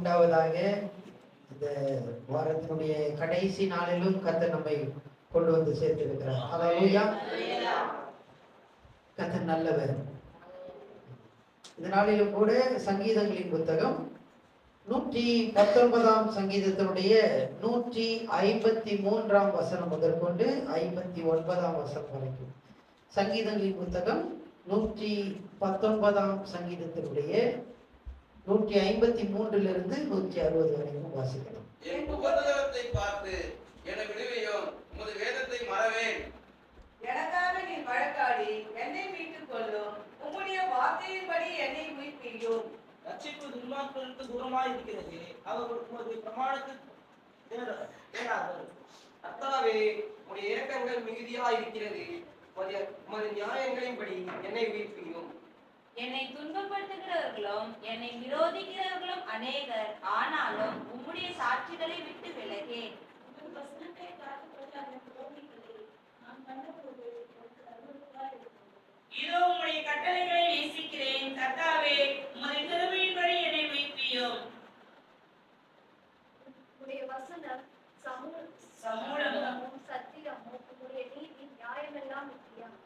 உண்டாவதாக. இந்த வாரத்தினுடைய கடைசி நாளிலும் கர்த்தர் நம்மை கொண்டு வந்து சேர்த்திருக்கிறார். ஹல்லேலூயா. கர்த்தர் நல்லவர். இந்த நாளிலும் கூட சங்கீதங்களின் புத்தகம் 119ஆம் சங்கீதத்தினுடைய 153ஆம் வசனம் முதற்கொண்டு 59ஆம் வசனம் வரைக்கும், சங்கீதங்களின் புத்தகம் 119ஆம் சங்கீதத்தினுடைய 153லிருந்து 160 வரைக்கும் வாசிக்கலாம். என் உபதேசத்தை பார்த்து என்னை விடுவியும், உமது வேதத்தை மறவேன். எனக்காக நீ வழக்காடி என்னை மீட்டுக் கொள்ளும், உம்முடைய வார்த்தையின்படி என்னை உயிர்ப்பியும். ரட்சிப்பு துன்மார்க்கர்களுக்கு தூரமாய் இருக்கிறது, அவர்கள் உமது பிரமாணத்துக்கு தேடார்கள். கர்த்தாவே, உம்முடைய இரக்கங்கள் மிகுதியாய் இருக்கிறது, உமது நியாயங்களின்படி என்னை உயிர்ப்பியும். என்னை துன்பப்படுத்துகிறவர்களும் என்னை விரோதிக்கிறவர்களும் அநேகர், ஆனாலும் உம்முடைய சாட்சிகளை விட்டு விலகேன். இதோ உம்முடைய கட்டளைகளை நேசிக்கிறேன். கர்த்தாவே, உம்முடைய கிருபையின்படி என்னை உயிர்ப்பியும். உம்முடைய வசனம் சமூலமும் சத்தியமும், உம்முடைய நீதி நியாயமெல்லாம் நித்தியம்.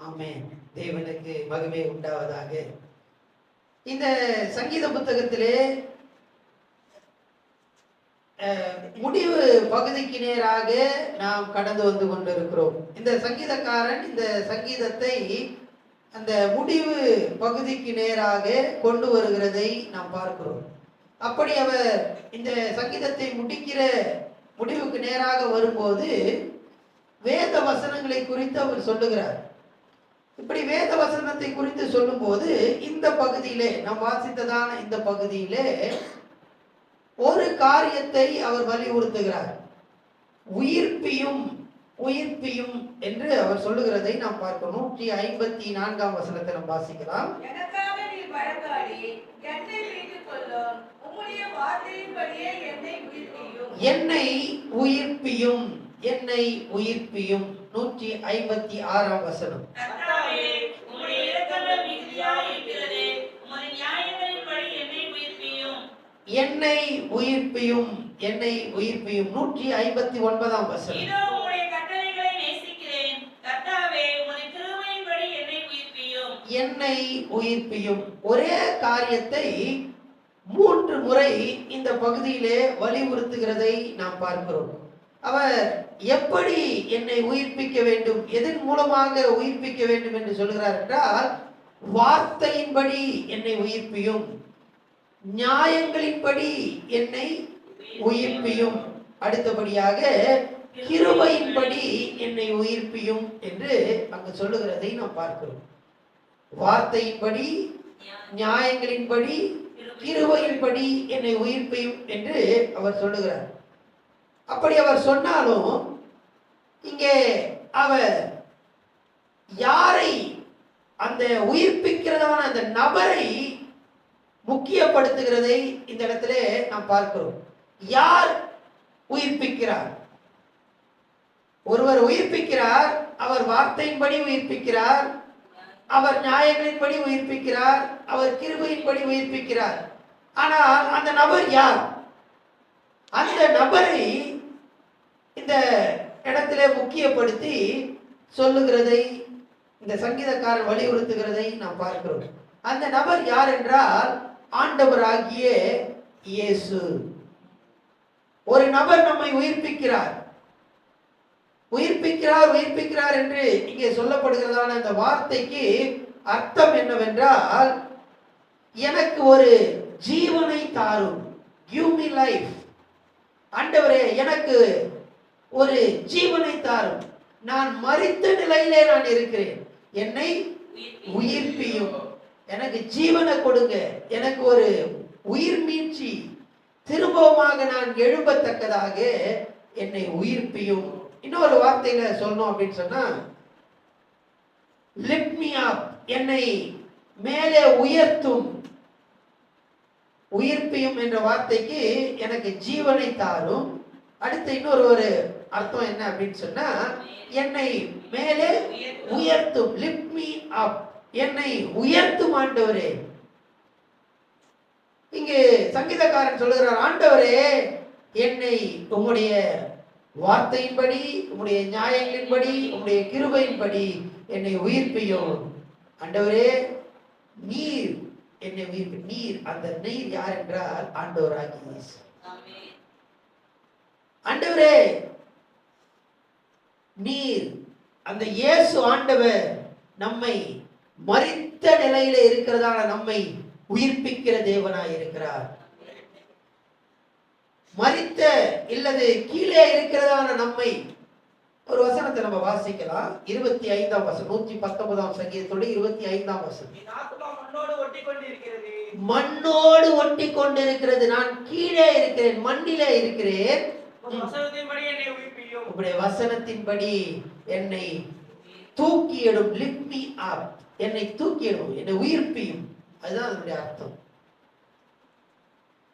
ஆமென். தேவனுக்கு மகிமை உண்டாவதாக. இந்த சங்கீத புத்தகத்திலே முடிவு பகுதிக்கு நேராக நாம் கடந்து வந்து கொண்டிருக்கிறோம். இந்த சங்கீதக்காரன் இந்த சங்கீதத்தை அந்த முடிவு பகுதிக்கு நேராக கொண்டு வருகிறதை நாம் பார்க்கிறோம். அப்படி அவர் இந்த சங்கீதத்தை முடிவுக்கு நேராக வரும்போது வேத வசனங்களை குறித்து அவர் சொல்லுகிறார். இப்படி வேத வசனத்தை குறித்து சொல்லும்போது இந்த பகுதியிலே நாம் வாசித்ததான இந்த பகுதியிலே ஒரு காரியத்தை அவர் வலியுறுத்துகிறார். உயிர்ப்பியும் உயிர்ப்பியும் என்று அவர் சொல்லுகிறதை நாம் பார்க்கணும். 154ஆம் வசனத்தை நாம் வாசிக்கலாம். எனக்காக நீ வழக்காடி என்னை மீட்டுக் கொள்ளும், உம்முடைய வார்த்தையின்படியே என்னை உயிர்ப்பியும். என்னை உயிர்ப்பியும், என்னை உயிர்ப்பியும். 156ஆம் வசனம். கர்த்தாவே, உம்முடைய இரக்கங்கள் மிகுதியாய் இருக்கிறது, உம்முடைய நியாயங்களின்படி என்னை உயிர்ப்பியும். என்னை உயிர்ப்பியும், என்னை உயிர்ப்பியும். 159ஆம் வசனம். இதோ உம்முடைய கட்டளைகளை நேசிக்கிறேன். கர்த்தாவே, உம்முடைய கிருபையின்படி என்னை உயிர்ப்பியும். என்னை உயிர்ப்பியும். ஒரே காரியத்தை 3 முறை இந்த பகுதியிலே வலியுறுத்துகிறதை நாம் பார்க்கிறோம். அவர் எப்படி என்னை உயிர்ப்பிக்க வேண்டும், எதன் மூலமாக உயிர்ப்பிக்க வேண்டும் என்று சொல்கிறார் என்றால், வார்த்தையின்படி என்னை உயிர்ப்பியும், நியாயங்களின்படி என்னை உயிர்ப்பியும், அடுத்தபடியாக கிருபையின்படி என்னை உயிர்ப்பியும் என்று அங்கு சொல்லுகிறதை நாம் பார்க்கிறோம். வார்த்தையின்படி, நியாயங்களின்படி, கிருபையின்படி என்னை உயிர்ப்பியும் என்று அவர் சொல்லுகிறார். அப்படி அவர் சொன்னாலும் இங்கே அவர் யாரை, அந்த உயிர்ப்பிக்கிறதான அந்த நபரை முக்கியப்படுத்துகிறதை இந்த இடத்துல நாம் பார்க்கிறோம். யார் உயிர்ப்பிக்கிறார்? ஒருவர் உயிர்ப்பிக்கிறார், அவர் வார்த்தையின்படி உயிர்ப்பிக்கிறார், அவர் நியாயங்களின்படி உயிர்ப்பிக்கிறார், அவர் கிருபையின்படி உயிர்ப்பிக்கிறார். ஆனால் அந்த நபர் யார்? அந்த நபரை இந்த இடத்திலே முக்கியப்படுத்தி சொல்லுகிறதை இந்த சங்கீதக்காரன் வலியுறுத்துகிறதை நாம் பார்க்கிறோம். அந்த நபர் யார் என்றால் ஆண்டவராகிய இயேசு. ஒரு நபர் நம்மை உயிர்ப்பிக்கிறார், உயிர்ப்பிக்கிறார், உயிர்ப்பிக்கிறார் என்று இங்கே சொல்லப்படுகிறதான அந்த வார்த்தைக்கு அர்த்தம் என்னவென்றால், எனக்கு ஒரு ஜீவனை தாரும், give me life. ஆண்டவரே, எனக்கு ஒரு ஜீவனை தாரும், நான் மரித்த நிலையிலே நான் இருக்கிறேன், என்னை உயிர்ப்பியும், எனக்கு ஜீவனை கொடுங்க, எனக்கு ஒரு உயிர் மீட்சி, திரும்பமாக நான் எழும்பத்தக்கதாக என்னை உயிர்ப்பியும். இன்னொரு வார்த்தையில சொல்லணும் அப்படின்னு சொன்னா, lift me up, என்னை மேலே உயர்த்தும். உயிர்ப்பியும் என்ற வார்த்தைக்கு எனக்கு ஜீவனை தாரும். அடுத்து இன்னொரு அர்த்தம் என்ன அப்படின்னு சொன்னா, என்னை மேலே உயர்த்தும், லிஃப்ட் மீ அப், என்னை உயர்த்தும் ஆண்டவரே. இங்கு சங்கீதக்காரன் சொல்லுகிறார், ஆண்டவரே என்னை உம்முடைய வார்த்தையின்படி, உம்முடைய நியாயங்களின்படி, உம்முடைய கிருபையின்படி என்னை உயிர்ப்பியும். ஆண்டவரே நீர் என்னை உயிர்ப்பி. நீர், அந்த நீர் யார் என்றால் ஆண்டவராகிய இயேசு. ஆண்டவரே நீர், அந்த இயேசு ஆண்டவர் நம்மை மரித்த நிலையில இருக்கிறதான நம்மை உயிர்ப்பிக்கிற தேவனாய் இருக்கிறார். மரித்த இல்லது கீழே இருக்கிறதான நம்மை, ஒரு வசனத்தை நம்ம வாசிக்கலாம். 25ஆம் வசனம், 119ஆம் சங்கீதத்தோட 25ஆம் வசனம். என் ஆத்துமா மண்ணோடு ஒட்டிக்கொண்டிருக்கிறது. மண்ணோடு ஒட்டி கொண்டிருக்கிறது. நான் கீழே இருக்கிறேன், மண்ணிலே இருக்கிறேன். உம்முடைய வசனத்தின்படி என்னை உயிர்ப்பியும். உம்முடைய வசனத்தின்படி என்னை தூக்கி எடும். லிஃப்ட் மீ அப். என்னை தூக்கி எடும், என்னை உயிர்ப்பியும். அதுதான் அதனுடைய அர்த்தம்.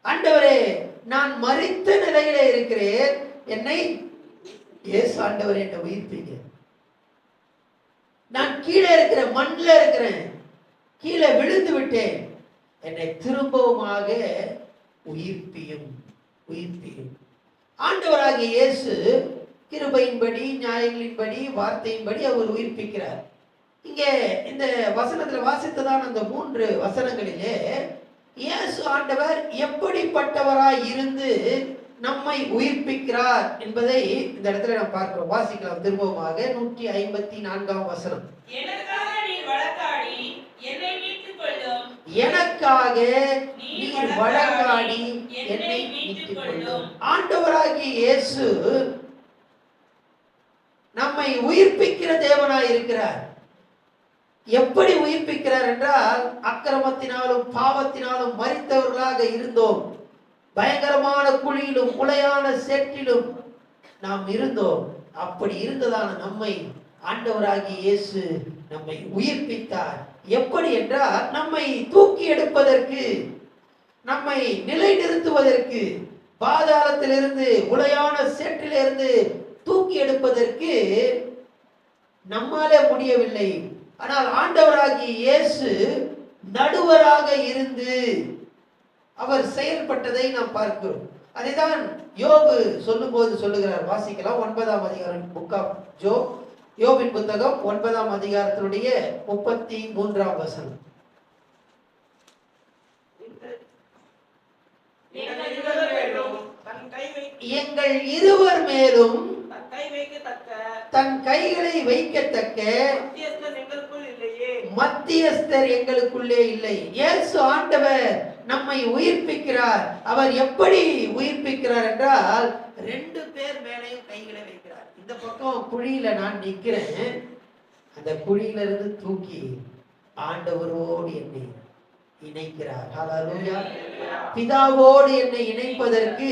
ஆண்டவரே நான் மரித்த நிலையிலே இருக்கிறேன், என்னை இயேசு ஆண்டவரே என்னை உயிர்ப்பீங்க. நான் கீழே இருக்கிறேன், மண்ணில் இருக்கிறேன், கீழே விழுந்து விட்டேன், என்னை திரும்பவுமாக உயிர்ப்பியும், உயிர்ப்பியும். ஆண்டவராகிய இயேசு கிருபையின்படி, நியாயங்களின்படி, வார்த்தையின்படி அவர் உயிர்ப்பிக்கிறார். இங்கே இந்த வசனத்துல வாசித்ததான அந்த 3 வசனங்களிலே இயேசு ஆண்டவர் எப்படிப்பட்டவராய் இருந்து நம்மை உயிர்ப்பிக்கிறார் என்பதை இந்த இடத்துல நாம் பார்க்கிறோம். வாசிக்கலாம் திரும்பமாக 154ஆம் வசனம். எனக்காக நீர் வழக்காடி என்னை மீட்டுக் கொள்ளும். எனக்காக நீர் வழக்காடி என்னை மீட்டுக் கொள்ளும். ஆண்டவராகிய இயேசு நம்மை உயிர்ப்பிக்கிற தேவனாய் இருக்கிறார். எப்படி உயிர்ப்பிக்கிறார் என்றால், அக்கிரமத்தினாலும் பாவத்தினாலும் மரித்தவர்களாக இருந்தோம். பயங்கரமான குழியிலும் உளையான சேற்றிலும் நாம் இருந்தோம். அப்படி இருந்ததான நம்மை ஆண்டவராகிய இயேசு நம்மை உயிர்ப்பித்தார். எப்படி என்றால், நம்மை தூக்கி எடுப்பதற்கு, நம்மை நிலைநிறுத்துவதற்கு, பாதாளத்திலிருந்து உளையான சேற்றிலிருந்து தூக்கி எடுப்பதற்கு நம்மாலே முடியவில்லை. ஆனால் ஆண்டவராகிய இயேசு நடுவராக இருந்து அவர் செயல்பட்டதை நாம் பார்க்கிறோம். அதைதான் யோபு சொல்லும்போது சொல்லுகிறார். வாசிக்கலாம் 9ஆம் அதிகாரம், புக் ஆஃப் ஜோப், யோபின் புத்தகம் 9ஆம் அதிகாரத்தினுடைய 33ஆம் வசனம். எங்கள் இருவர் மேலும் தன் கைகளை வைக்கத்தக்க மத்தியஸ்தர் எங்களுக்குள்ளே இல்லை. இயேசு ஆண்டவர் நம்மை உயிர்ப்பிக்கிறார். அவர் எப்படி உயிர்ப்பிக்கிறார் என்றால், 2 பேர் மேலேயும் கைகளை வைக்கிறார். இந்த பக்கம் குழியில நான் நிற்கிறேன், அந்த குழியில இருந்து தூக்கி ஆண்டவரோடு என்னை இணைக்கிறார். ஹல்லேலூயா. பிதாவோடு என்னை இணைப்பதற்கு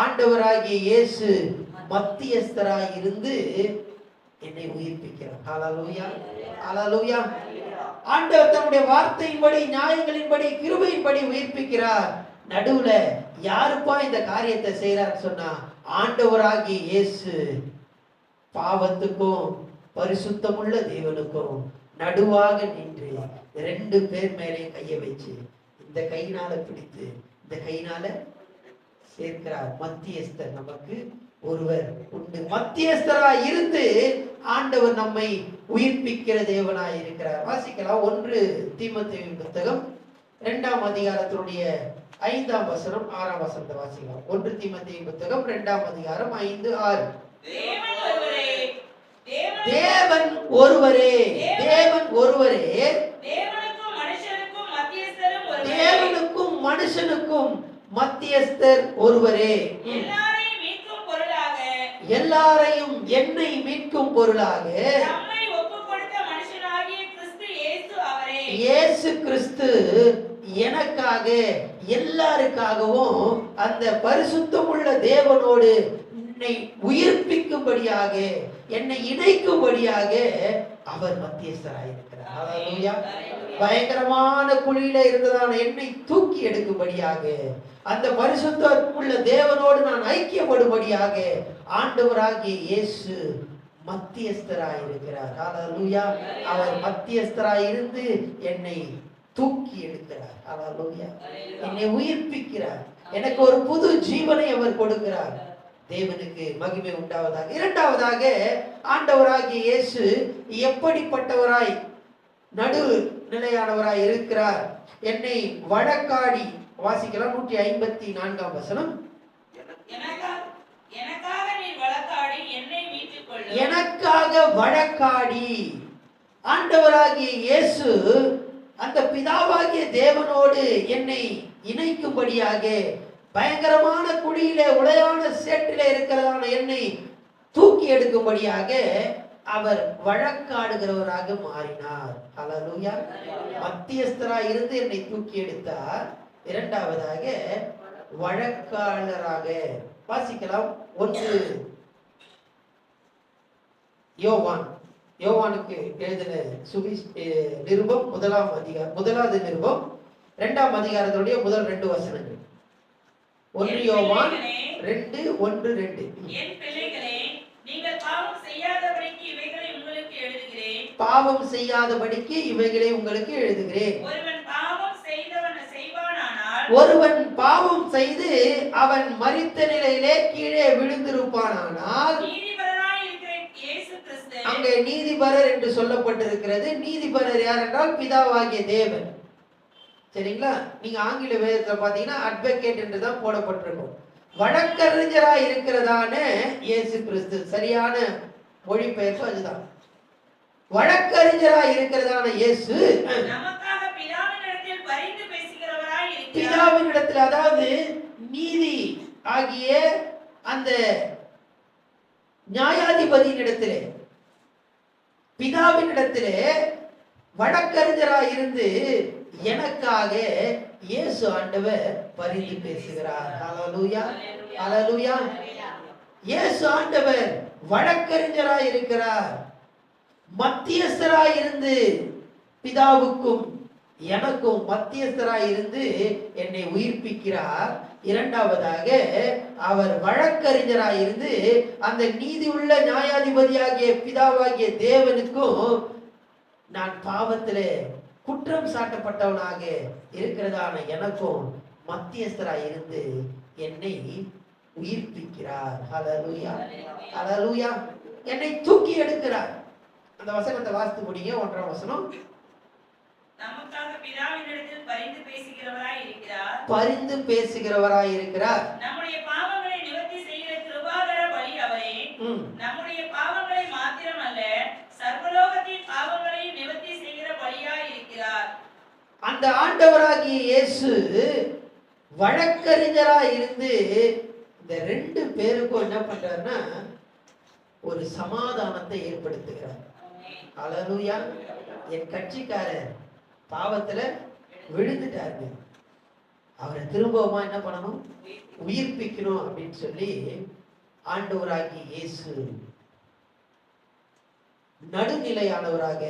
ஆண்டவராகிய இயேசு மத்தியஸ்தராய் இருந்து என்னை உயிர்ப்பிக்கிறார். ஹல்லேலூயா, ஹல்லேலூயா. ஆண்டவர் தன்னுடைய வார்த்தையின்படி, நியாயங்களின்படி, கிருபையின்படி உயிர்ப்பிக்கிறார். நடுவுல யாருப்பா இந்த காரியத்தை செய்யறான்னு சொன்னா, ஆண்டவராகிய இயேசு பாவத்துக்கும் பரிசுத்தமுள்ள தேவனுக்கும் நடுவாக நின்று 2 பேர் மேலே கையை வச்சு இந்த கையினால பிடித்து இந்த கையினால சேர்க்கிறார். மத்தியஸ்தர் நமக்கு ஒருவர் உண்டு. மத்தியஸ்தராய் இருந்து ஆண்டவர் நம்மை உயிர்ப்பிக்கிற தேவனாய் இருக்கிறார். வாசிக்கலாம் 1 தீமோத்தேயுவின் புத்தகம் 2ஆம் அதிகாரத்தினுடைய 5ஆம் வசனம் 6ஆம் வசனத்தை வாசிக்கலாம். 1 தீமோத்தேயுவின் புத்தகம் 2ஆம் அதிகாரம் 5, 6. தேவன் ஒருவரே, தேவன் ஒருவரே, தேவனுக்கும் மனுஷனுக்கும் மத்தியஸ்தர் ஒருவரே. எல்லாரையும் என்னை மீட்கும் பொருளாக இயேசு கிறிஸ்து எனக்காக, எல்லாருக்காகவும் அந்த பரிசுத்தமுள்ள தேவனோடு என்னை உயிர்ப்பிக்கும்படியாக, என்னை இணைக்கும்படியாக அவர் மத்தியஸ்தராயிருக்கிறார். ஹல்லேலூயா. பயங்கரமான குழியில இருந்ததான என்னை தூக்கி எடுக்கும்படியாக, அந்த பரிசுத்தமுள்ள தேவனோடு நான் ஐக்கியப்படும்படியாக ஆண்டவராகிய இயேசு மத்தியஸ்தராய் இருக்கிறார். ஹல்லேலூயா. அவர் மத்தியஸ்தராய் இருந்து என்னை தூக்கி எடுக்கிறார். ஹல்லேலூயா. என்னை உயிர்ப்பிக்கிறார். எனக்கு ஒரு புது ஜீவனை அவர் கொடுக்கிறார். தேவனுக்கு மகிமை உண்டாவதாக. இரண்டாவதாக, ஆண்டவராகிய இயேசு எப்படிப்பட்டவராய் நடு நிலையானவராய் இருக்கிறார். என்னை வழக்காடி வாசிக்கலாம். 154 வசனம். எனக்காக நீ வழக்காடி என்னை மீட்டுக் கொள்ளும். எனக்காக வழக்காடி ஆண்டவராகிய இயேசு அந்த பிதாவாகிய தேவனோடு என்னை இணைக்கும்படியாக பயங்கரமான குழியிலே உளையான சேற்றிலே இருக்கிறதான என்னை தூக்கி எடுக்கும்படியாக அவர் வழக்காடுகிறவராக மாறினார். ஹல்லேலூயா. மத்தியஸ்தராய் இருந்து என்னை தூக்கி எடுத்தார். இரண்டாவதாக வழக்காளராக வாசிக்கலாம். 1 யோவானுக்கு எழுதின நிருபம் 1வது நிருபம் 2ஆம் அதிகாரத்துடைய முதல் 2 வசனங்கள். 1 யோவான் 2:1-2. என் பிள்ளைகளே, நீங்கள் பாவம் செய்யாதபடிக்கு இவைகளை உங்களுக்கு எழுதுகிறேன். பாவம் செய்யாதபடிக்கு இவைகளை உங்களுக்கு எழுதுகிறேன். ஒருவன் பாவம் செய்து அவன் மரித்த நிலையிலே கீழே விழுந்திருப்பானானால், அங்கே நீதிபரர் என்று சொல்லப்பட்டிருக்கிறது. நீதிபரர் யார் என்றால் பிதாவாகிய தேவன். சரிங்களா? நீங்க ஆங்கில வேதத்துல பாத்தீங்கன்னா அட்வொகேட் என்று தான் போடப்பட்டிருக்கும். வழக்கறிஞராய் இருக்கிறதான இயேசு கிறிஸ்து. சரியான மொழிபெயர்ப்பு அதுதான். வழக்கறிஞராய் இருக்கிறதான இயேசு பிதாவினிடத்தில், அதாவது நீதி ஆகிய அந்த நியாயாதிபதியினிடத்திலே, பிதாவினிடத்திலே வழக்கறிஞராய் இருந்து எனக்காக இயேசு ஆண்டவர் பரிந்து பேசுகிறார். ஹல்லேலூயா. ஹல்லேலூயா. இயேசு ஆண்டவர் வழக்கறிஞராய் இருக்கிறார். மத்தியஸ்தராய் இருந்து பிதாவுக்கும் எனக்கும் மத்தியஸ்தராய் இருந்து என்னை உயிர்ப்பிக்கிறார். இரண்டாவதாக அவர் வழக்கறிஞராய் இருந்து அந்த நீதி உள்ள நியாயாதிபதியாகிய பிதாவாகிய தேவனுக்கும் நான் பாவத்திலே குற்றம் சாட்டப்பட்டவனாக இருக்கிறதான எனக்கும் மத்தியஸ்தராய் இருந்து என்னை உயிர்ப்பிக்கிறார். ஹல்லேலூயா. ஹல்லேலூயா. என்னை தூக்கி எடுக்கிறார். அந்த வசனத்தை வாசித்து முடிங்க. 1ஆம் வசனம். நமக்காக பிதாவினிடத்தில் பரிந்து பேசுகிறவராய் இருக்கிறார். பரிந்து பேசுகிறவராய் இருக்கிறார். நம்முடைய பாவங்களை நிவர்த்தி செய்கிற கிருபாகர பலி அவரே. நம்முடைய பாவங்களை மாத்திரமல்ல, சர்வலோகத்தின் பாவங்களை நிவர்த்தி செய்கிற பலியாய் இருக்கிறார். அந்த ஆண்டவராகிய இயேசு வழக்கறிஞராய் இருந்து இந்த 2 பேருக்கும் என்ன பண்றாருன்னா ஒரு சமாதானத்தை ஏற்படுத்துகிறார். ஹல்லேலூயா. என் கட்சிக்காரர் பாவத்துல விழுந்துட்டாரு, அவரை திரும்பவுமா என்ன பண்ணணும், உயிர்ப்பிக்கணும் அப்படின்னு சொல்லி ஆண்டவராகிய இயேசு நடுநிலையானவராக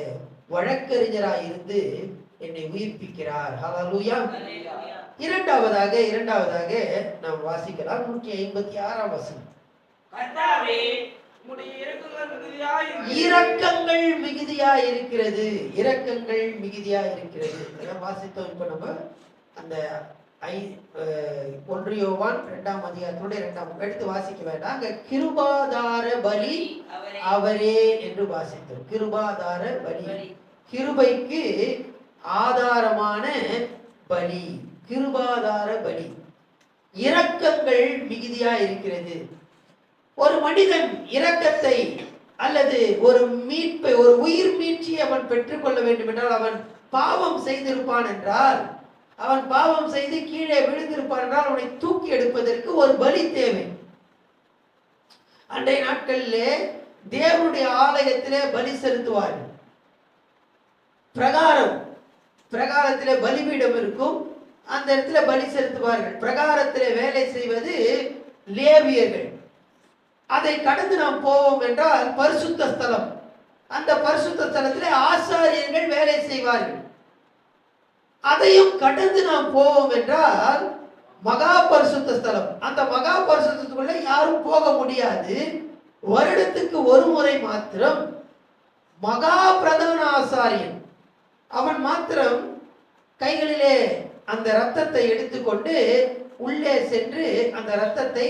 வழக்கறிஞராய் இருந்து என்னை உயிர்ப்பிக்கிறார். ஹல்லேலூயா. இரண்டாவதாக நாம் வாசிக்கலாம். 156ஆம் வசனம். கர்த்தாவே, இரக்கங்கள் மிகுதியாய் இருக்கிறது. இரக்கங்கள் மிகுதியாய் இருக்கிறது. வாசித்தோம். இப்ப நம்ம அந்த 1 யோவான் 2ஆம் அதிகாரத்தோட 2ஆம் எடுத்து வாசிக்க வேண்டாம். அங்க கிருபாதார பலி அவரே என்று வாசித்தோம். கிருபாதார பலி, கிருபைக்கு ஆதாரமான பலி, கிருபாதார பலி. இரக்கங்கள் மிகுதியாய் இருக்கிறது. ஒரு மனிதன் இரக்கத்தை அல்லது ஒரு மீட்பை, ஒரு உயிர் மீட்சியை அவன் பெற்றுக்கொள்ள வேண்டும் என்றால், அவன் பாவம் செய்திருப்பான் என்றால், அவன் பாவம் செய்து கீழே விழுந்திருப்பான் என்றால், அவனை தூக்கி எடுப்பதற்கு ஒரு பலி தேவை. அன்றைய நாட்களிலே தேவனுடைய ஆலயத்திலே பலி செலுத்துவார்கள். பிரகாரத்திலே பலிபீடம் இருக்கும். அந்த இடத்துல பலி செலுத்துவார்கள். பிரகாரத்திலே வேலை செய்வது லேவியர்கள். அதை கடந்து நாம் போவோம் என்றால் பரிசுத்த ஸ்தலம். அந்த பரிசுத்த ஸ்தலத்திலே ஆசாரியர்கள் வேலை செய்வார்கள். அதையும் கடந்து நாம் போவோம் என்றால் மகா பரிசுத்த ஸ்தலம். அந்த மகா பரிசுத்தத்துக்குள்ள யாரும் போக முடியாது. வருடத்துக்கு ஒரு முறை மாத்திரம் மகா பிரதான ஆசாரியன் அவன் மாத்திரம் கைகளிலே அந்த ரத்தத்தை எடுத்துக்கொண்டு உள்ளே சென்று அந்த ரத்தத்தை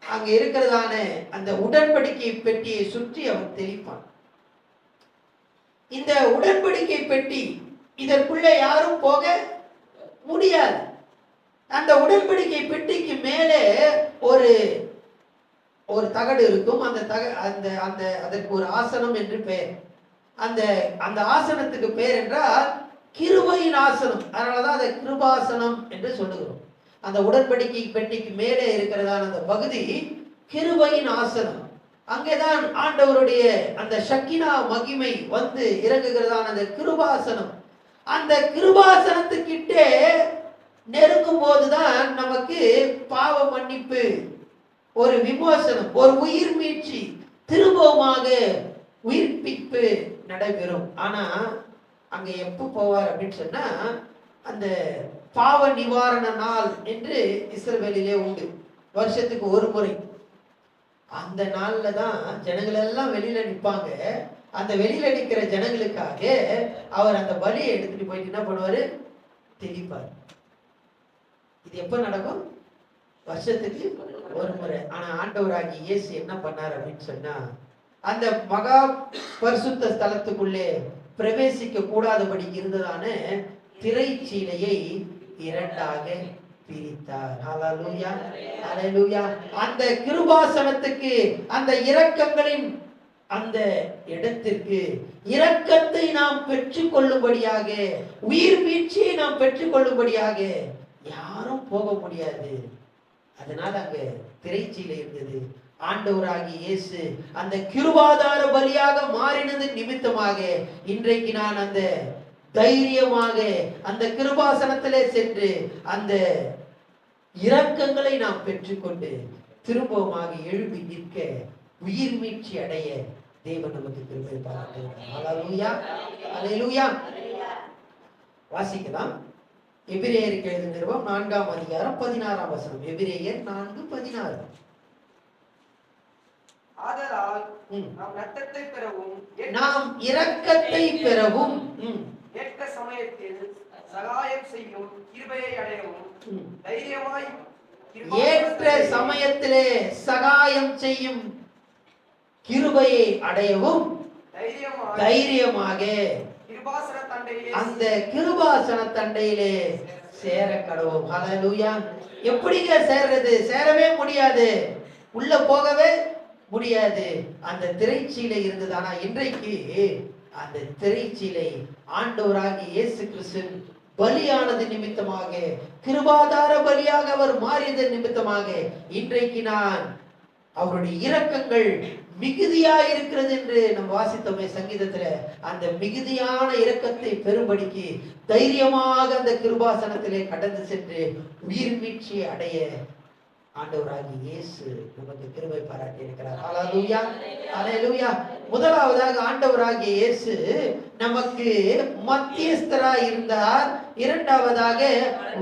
அங்க இருக்கிறதான அந்த உடன்படிக்கை பெட்டியை சுற்றி அவன் தெளிப்பான். இந்த உடன்படிக்கை பெட்டி இதற்குள்ளே யாரும் போக முடியாது. அந்த உடன்படிக்கை பெட்டிக்கு மேலே ஒரு ஒரு தகடு இருக்கும். அதற்கு ஒரு ஆசனம் என்று பெயர். அந்த ஆசனத்துக்கு பெயர் என்றால் கிருபையின் ஆசனம். அதனாலதான் அதை கிருபாசனம் என்று சொல்லுகிறோம். அந்த உடன்படிக்கை பெட்டிக்கு மேலே இருக்கிறதான அந்த பகுதி கிருபையின் ஆசனம். அங்கேதான் ஆண்டவருடைய அந்த ஷக்கினா மகிமை வந்து இறங்குகிறதான அந்த கிருபாசனம். அந்த கிருபாசனத்துக்கிட்டே நெருங்கும் போதுதான் நமக்கு பாவ மன்னிப்பு, ஒரு விமோசனம், ஒரு உயிர் மீட்சி, திரும்பவுமாக உயிர்ப்பிப்பு நடைபெறும். ஆனா அங்க எப்ப போவார் அப்படின்னு சொன்னா, அந்த பாவ நிவாரண நாள் என்று இஸ்ரவேலிலே உண்டு, வருஷத்துக்கு ஒரு முறை. அந்த நாள்ல தான் ஜனங்கள் எல்லாம் வெளியில நிற்பாங்க. அந்த வெளியில நிற்கிற ஜனங்களுக்காக அவர் அந்த பலியை எடுத்துட்டு போயிட்டு என்ன பண்ணுவாரு, தெளிப்பார். இது எப்ப நடக்கும்? வருஷத்துக்கு ஒரு முறை. ஆனா ஆண்டவராகி இயேசு என்ன பண்ணார் அப்படின்னு சொன்னா, அந்த மகா பரிசுத்த ஸ்தலத்துக்குள்ளே பிரவேசிக்க கூடாதபடி இருந்ததான திரைச்சீலையை இரண்டாக பிரித்தார். ஹல்லேலூயா, ஹல்லேலூயா. அந்த கிருபாசனத்துக்கு, அந்த இரக்கங்களின் அந்த இடத்திற்கு இரக்கத்தை நாம் பெற்றுக் கொள்ளும்படியாக, உயிர் மீட்சியை நாம் பெற்றுக் கொள்ளும்படியாக யாரும் போக முடியாது. அதனால அங்க திரைச்சீலை இருந்தது. ஆண்டவராகிய இயேசு அந்த கிருபாதார பலியாக மாறினது நிமித்தமாக இன்றைக்கு நான் அந்த தைரியமாக அந்த கிருபாசனத்திலே சென்று அந்த இரக்கங்களை நாம் பெற்றுக்கொண்டு திரும்பமாக எழுப்பி நிற்க, உயிர் மீட்சி அடைய தேவன் நமக்கு கிருபை பாராட்டுகிறார். ஹல்லேலூயா, ஹல்லேலூயா. வாசிக்கலாம். எபிரேயருக்கு எழுதின நிருபம் 4ஆம் அதிகாரம் 16ஆம் வசனம். எபிரேயர் 4:16. ஆதலால் நாம் இரக்கத்தை பெறவும், நாம் இரக்கத்தை பெறவும், ஏற்ற சமயத்தில் சகாயம் செய்யும் கிருபையை அடையவும் தைரியமாய், ஏற்ற சமயத்திலே சகாயம் செய்யும் கிருபையை அடையவும் தைரியமாக அந்த கிருபாசன தண்டையிலே சேர கடவும். ஹல்லேலூயா. எப்படிங்க சேர்றது? சேரவே முடியாது, உள்ள போகவே முடியாது. அந்த திரைச்சீலை இருந்தது. ஆனா இன்றைக்கு அந்த திரைச்சீலை ஆண்டவராகிய இயேசு கிறிஸ்து பலியானது நிமித்தமாக, கிருபாதார பலியாக அவர் மாறியது நிமித்தமாக இன்றைக்கு நான் அவருடைய இரக்கங்கள் மிகுதியா இருக்கிறது என்று நம்ம வாசித்தோமே சங்கீதத்துல. அந்த மிகுதியான இரக்கத்தை பெறும்படிக்கு தைரியமாக அந்த கிருபாசனத்திலே கடந்து சென்று உயிர் மீட்சி அடைய ஆண்டவராகிய இயேசு நமக்கு கிருபை பாராட்டி இருக்கிறார். ஹல்லேலூயா, ஹல்லேலூயா. முதலாவதாக ஆண்டவராகிய இயேசு நமக்கு மத்தியஸ்தராய் இருந்தார். இரண்டாவதாக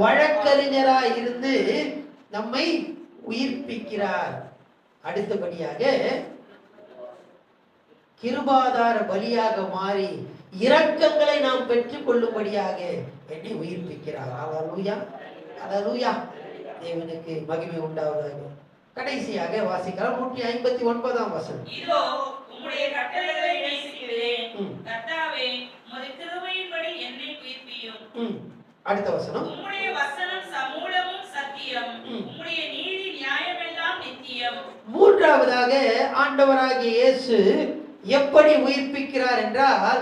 வழக்கறிஞராய் இருந்து நம்மை உயிர்ப்பிக்கிறார். அடுத்தபடியாக கிருபாதார பலியாக மாறி இரக்கங்களை நாம் பெற்றுக் கொள்ளும்படியாக என்னை உயிர்ப்பிக்கிறார். ஹல்லேலூயா, ஹல்லேலூயா. தேவனுக்கு மகிமை உண்டாவதாக. கடைசியாக வாசிக்கலாம் 159ஆம் வசனம். இதோ உம்முடைய கட்டளைகளை நேசிக்கிறேன். கர்த்தாவே, உம்முடைய கிருபையின்படி என்னை உயிர்ப்பியும். அடுத்த வசனம். உம்முடைய வசனம் சமூலமும் சத்தியம். உம்முடைய நீதி நியாயமெல்லாம் நித்தியம். மூன்றாவதாக ஆண்டவராகிய இயேசு எப்படி உயிர்ப்பிக்கிறார் என்றால்,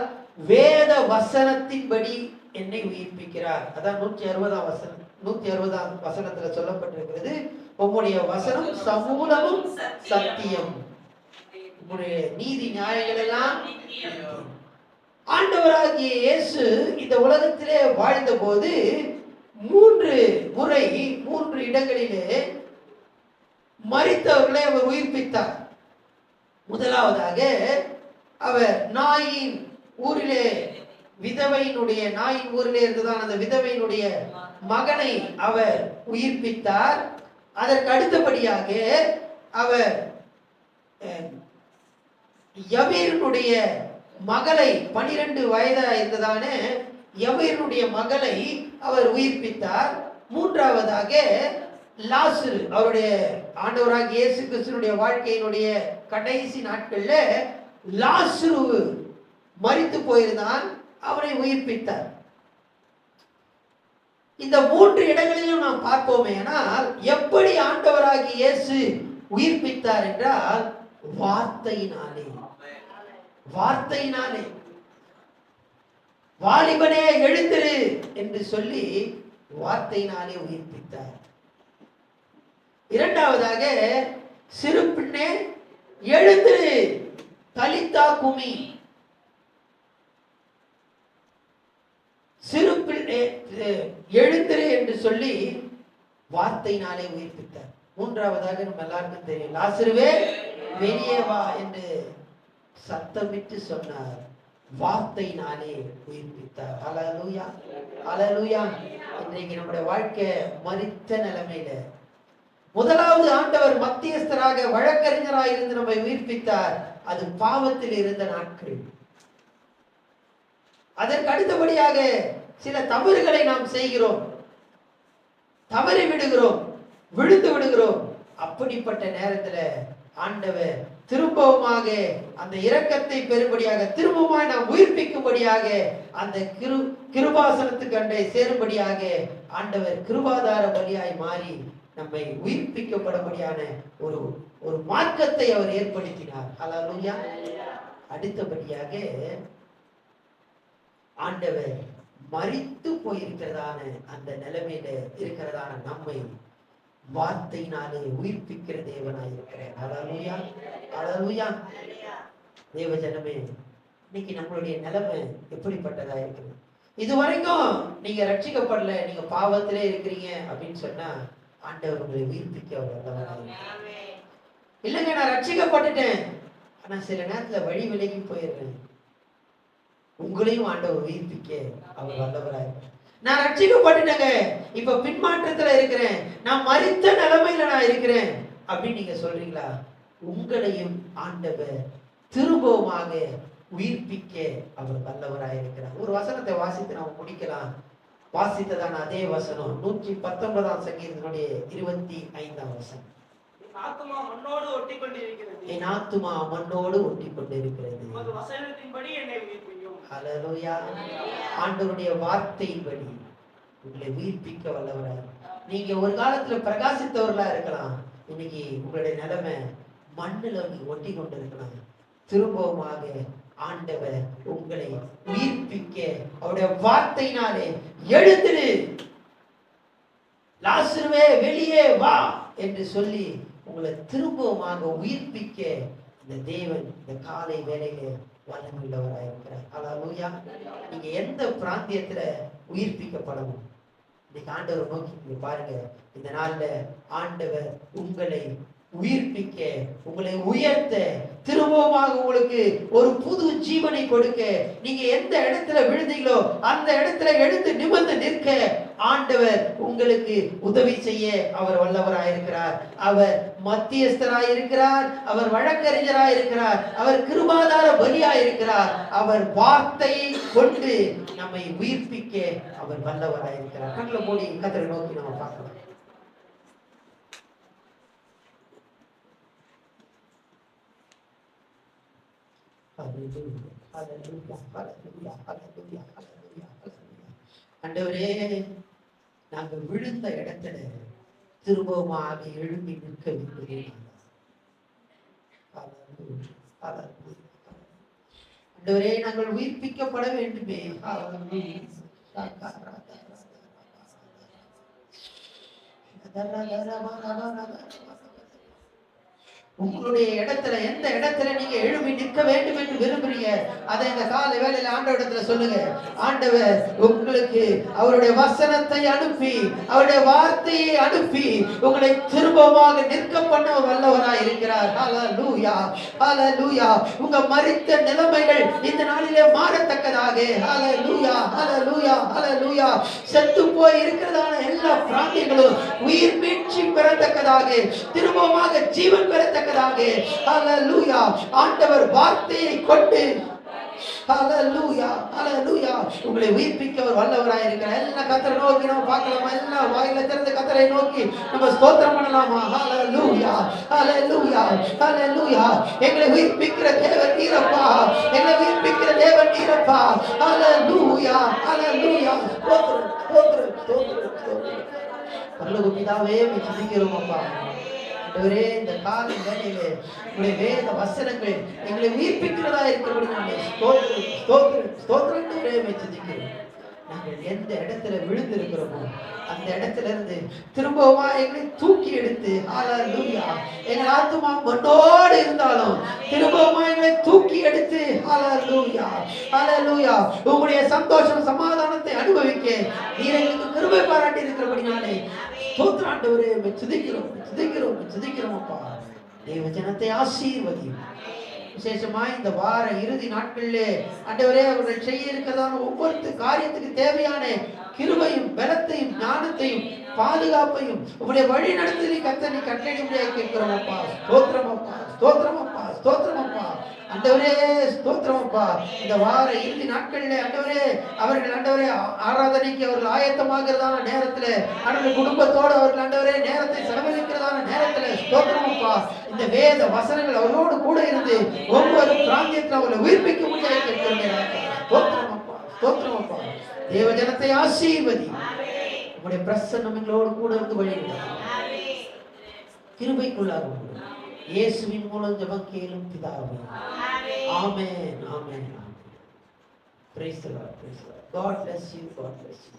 வேத வசனத்தின்படி என்னை உயிர்ப்பிக்கிறார். அதான் 160ஆம் வசனம், 160ஆம் வசனத்துல சொல்லப்பட்டிருக்கிறது. உம்முடைய வசனம் சமூலமும் சத்தியம், உம்முடைய நீதி நியாயங்கள் எல்லாம் நித்தியம். ஆண்டவராகிய இயேசு இந்த உலகத்திலே வாழ்ந்த போது 3 முறை 3 இடங்களிலே மரித்தவர்களை அவர் உயிர்ப்பித்தார். முதலாவதாக அவர் நாயின் ஊரிலே இருந்ததான் அந்த விதவையினுடைய மகனை அவர் உயிர்ப்பித்தார். அதற்கு அடுத்தபடியாக அவர் யவீருடைய மகளை 12 வயதா இருந்ததான எவருடைய மகளை அவர் உயிர்ப்பித்தார். மூன்றாவதாக லாசரு, அவருடைய ஆண்டவராக இயேசு கிறிஸ்துவினுடைய வாழ்க்கையினுடைய கடைசி நாட்கள்ல லாசரு மரித்து போயிருந்தான், அவரை உயிர்ப்பித்தார். இந்த 3 இடங்களிலும் நாம் பார்ப்போமே, ஆனால் எப்படி ஆண்டவராகி இயேசு உயிர்ப்பித்தார் என்றால் வார்த்தையினாலே. வார்த்தையினாலே. வாலிபனே எழுந்திரு என்று சொல்லி வார்த்தையினாலே உயிர்ப்பித்தார். இரண்டாவதாக சிறு பின்னே எழுந்திரு, தலித்தா குமி. சிறு பிள்ளை எழுந்திரு என்று சொல்லி வார்த்தையினாலே உயிர்ப்பித்தார். மூன்றாவதாக நம்ம எல்லாருக்கும் தெரியும், லாசருவே வெளியே வா என்று சத்தமிட்டு சொன்னார், வார்த்தையினாலே உயிர்ப்பித்தார். ஹல்லேலூயா, ஹல்லேலூயா. இன்றைக்கு நம்முடைய வாழ்க்கை மரித்த நிலைமையில முதலாவது ஆண்டவர் மத்தியஸ்தராக வழக்கறிஞராக இருந்து நம்மை உயிர்ப்பித்தார். அது பாவத்தில் இருந்த நாட்கள். அதற்கு அடுத்தபடியாக சில தவறுகளை நாம் செய்கிறோம், தவறி விடுகிறோம், விழுந்து விடுகிறோம். அப்படிப்பட்ட நேரத்தில் ஆண்டவர் திரும்பவுமாக அந்த இரக்கத்தை பெறும்படியாக, திரும்பவுமாய் நாம் உயிர்ப்பிக்கும்படியாக, அந்த கிருபாசனத்துக்கு அண்டை சேரும்படியாக ஆண்டவர் கிருபாதார பலியாய் மாறி நம்மை உயிர்ப்பிக்கப்படும்படியான ஒரு மார்க்கத்தை அவர் ஏற்படுத்தினார். ஹல்லேலூயா. அடுத்தபடியாக ஆண்டவர் மரித்து போயிருக்கிறதான அந்த நிலைமையில இருக்கிறதான நம்மை வார்த்தையினாலே உயிர்ப்பிக்கிற தேவனாய் இருக்கிறார். ஹல்லேலூயா, ஹல்லேலூயா. தேவ ஜனமே, இன்னைக்கு நம்மளுடைய நிலைமை எப்படிப்பட்டதா இருக்குது? இதுவரைக்கும் நீங்க ரட்சிக்கப்படல, நீங்க பாவத்திலே இருக்கிறீங்க அப்படின்னு சொன்னா ஆண்டவர் உங்களை உயிர்ப்பிக்க வல்லவராய். இல்லைங்க, நான் ரட்சிக்கப்பட்டுட்டேன், ஆனா சில நேரத்துல வழி விலகி போயிடுறேன், உங்களையும் ஆண்டவர் உயிர்ப்பிக்க அவர் வல்லவராய். நான் ரட்சிக்கப்பட்டுட்டேங்க, இப்ப பின்மாற்றத்துல இருக்கிறேன், நான் மரித்த நிலைமையில நான் இருக்கிறேன் அப்படின்னு நீங்க சொல்றீங்களா? உங்களையும் ஆண்டவர் திரும்பவுமாக உயிர்ப்பிக்க அவர் வல்லவராய் இருக்கிறார். ஒரு வசனத்தை வாசித்து நாம் முடிக்கலாம். வாசித்ததான அதே வசனம் 119ஆம் சங்கீதத்தினுடைய 25ஆம் வசனம். என் ஆத்துமா மண்ணோடு ஒட்டி கொண்டிருக்கிறது. என் ஆத்துமா மண்ணோடு ஒட்டி கொண்டிருக்கிறது. உமது வசனத்தின்படி என்னை உயிர்ப்பியும். ஹல்லேலூயா. ஆண்டவருடைய வார்த்தையின்படி உங்களை உயிர்ப்பிக்க வல்லவராய். நீங்க ஒரு காலத்துல பிரகாசித்தவர்களா இருக்கலாம், இன்னைக்கு உங்களுடைய நிலைமை மண்ணுல ஒட்டி கொண்டிருக்கலாம். திரும்பவுமாக ஆண்டவர் உங்களை உயிர்ப்பிக்க அவருடைய வார்த்தையினாலே எழுந்திரு, லாசருவே வெளியே வா என்று சொல்லி உங்களை திரும்பவுமாக உயிர்ப்பிக்க இந்த தேவன் இந்த காலை வேளையில வல்லமையுள்ளவராக இருக்கிறார். ஹல்லேலூயா. நீங்க எந்த பிராந்தியத்துல உயிர்ப்பிக்கப்படணும், இன்னைக்கு ஆண்டவர் நோக்கி நீங்க பாருங்க. இந்த நாள்ல ஆண்டவர் உங்களை உயிர்ப்பிக்க, உங்களை உயர்த்த, திரும்பமாக உங்களுக்கு ஒரு புது ஜீவனை கொடுக்க, நீங்க எந்த இடத்துல விழுந்தீங்களோ அந்த இடத்துல எழுந்து நிமிர்ந்து நிற்க ஆண்டவர் உங்களுக்கு உதவி செய்ய அவர் வல்லவராயிருக்கிறார். அவர் மத்தியஸ்தராயிருக்கிறார், அவர் வழக்கறிஞராயிருக்கிறார், அவர் கிருபாதார பலியாயிருக்கிறார். அவர் வார்த்தையை கொண்டு நம்மை உயிர்ப்பிக்க அவர் வல்லவராயிருக்கிறார். கண்களை மூடி கர்த்தரை நோக்கி நம்ம பார்க்கலாம். ஆண்டவரே, நாங்கள் விழுந்த இடத்துல திரும்பமாக எழும்பி நிற்க வேண்டும். ஆண்டவரே, நாங்கள் உயிர்ப்பிக்கப்பட வேண்டுமே. உங்களுடைய இடத்துல எந்த இடத்துல நீங்க எழுப்பி நிற்க வேண்டும் என்று விரும்புறீங்க, அதை இந்த கால வேளையில ஆண்டவர் இடத்துல சொல்லுங்க. ஆண்டவர் உங்களுக்கு அவருடைய வசனத்தை அனுப்பி, அவருடைய வார்த்தையை அனுப்பி உங்களை திரும்பமாக நிற்க பண்ண வல்லவராய் இருக்கிறார். ஹல்லேலூயா, ஹல்லேலூயா. உங்க மரித்த நிலைமைகள் இந்த நாளிலே மாறத்தக்கதாக, ஹல்லேலூயா, ஹல்லேலூயா, ஹல்லேலூயா. செத்து போய் இருக்கிறதான எல்லா பிராணிகளும் உயிர் மீட்சி பெறத்தக்கதாக, திரும்பமாக ஜீவன் பெறத்தக்கதாக, ஹல்லேலூயா. ஆண்டவர் வார்த்தையை கொண்டு ஹalleluya ஹalleluya. உங்களை உயிர்ப்பிக்க அவர் வல்லவராய் இருக்கிறார். எல்லாம் கர்த்தரை நோக்கி நம்ம பார்க்கலாமா? எல்லாம் வாயில திறந்து கர்த்தரை நோக்கி நம்ம ஸ்தோத்திரம் பண்ணலாமா? ஹalleluya ஹalleluya ஹalleluya. எங்களை உயிர்ப்பிக்கிற தேவன் நீரப்பா, எங்களை உயிர்ப்பிக்கிற தேவன் நீரப்பா. ஹalleluya ஹalleluya. ஸ்தோத்திரம் ஸ்தோத்திரம் ஸ்தோத்திரம் ஸ்தோத்திரம். பரலோக பிதாவே உம்மை துதிக்கிறோம் அப்பா. ஆண்டவரே, இந்த கால வேளையிலே உங்களுடைய வேத வசனங்கள் எங்களை உயிர்ப்பிக்கிறதா இருக்கிறபடினாலே ஸ்தோத்திரம் ஸ்தோத்திரம் ஸ்தோத்திரம். ஆண்டவரே, உம்மை துதிக்கிறோம். நாங்கள் எந்த இடத்துல விழுந்து இருக்கிறோமோ அந்த இடத்துல இருந்து திரும்பவுமா எங்களை தூக்கி எடுத்து ஹalleluya, எங்கள் ஆத்துமா மண்ணோடு இருந்தாலும் திரும்பவுமா எங்களை தூக்கி எடுத்து ஹalleluya ஹalleluya உங்களுடைய சந்தோஷம் சமாதானத்தை அனுபவிக்க நீர் எங்களுக்கு கிருபை பாராட்டி இருக்கிறபடினாலே ஸ்தோத்திரம் ஆண்டவரே. உம்மை துதிக்கிறோம் துதிக்கிறோம் துதிக்கிறோம் அப்பா. தேவ ஜனத்தை ஆசீர்வதியும். விசேஷமாய் இந்த வார இறுதி நாட்களிலே ஆண்டவரே அவர்கள் செய்ய இருக்கிறதான ஒவ்வொரு காரியத்துக்கு தேவையான கிருபையும் பலத்தையும் ஞானத்தையும் பாதுகாப்பையும் உங்களுடைய வழி நடத்தி கர்த்தனை கட்டளையிடும்படியாக கேட்கிறோம் அப்பா. ஸ்தோத்திரம் அப்பா ஸ்தோத்திரம் அப்பா ஸ்தோத்திரம் அப்பா. ஆண்டவரே ஸ்தோத்திரம் அப்பா. இந்த வார இறுதி நாட்களிலே ஆண்டவரே அவர்கள் ஆண்டவரே ஆராதனைக்கு அவர்கள் ஆயத்தமாகிறதான நேரத்துல அவர்கள் குடும்பத்தோடு அவர்கள் ஆண்டவரே நேரத்தை செலவழிக்கிறதான நேரத்துல ஸ்தோத்திரம் அப்பா. இந்த வேத வசனங்கள் அவர்களோடு கூட இருந்து ஒவ்வொரு பிராந்தியத்தில் அவர்களை உயிர்ப்பிக்க முடியாது கேட்கிறோம். ஸ்தோத்திரம் அப்பா ஸ்தோத்திரம் அப்பா. தேவ ஜனத்தை ஆசீர்வதி. உங்களுடைய பிரசன்னம் எங்களோடு கூட இருந்து வழிநடத்தும். கிருபைக்குள்ளாக இயேசுவின் மூலம் ஜெபம் கேளும் பிதாவே. ஆமென் ஆமென் ஆமென். Praise the Lord. Praise the Lord. God bless you. God bless you.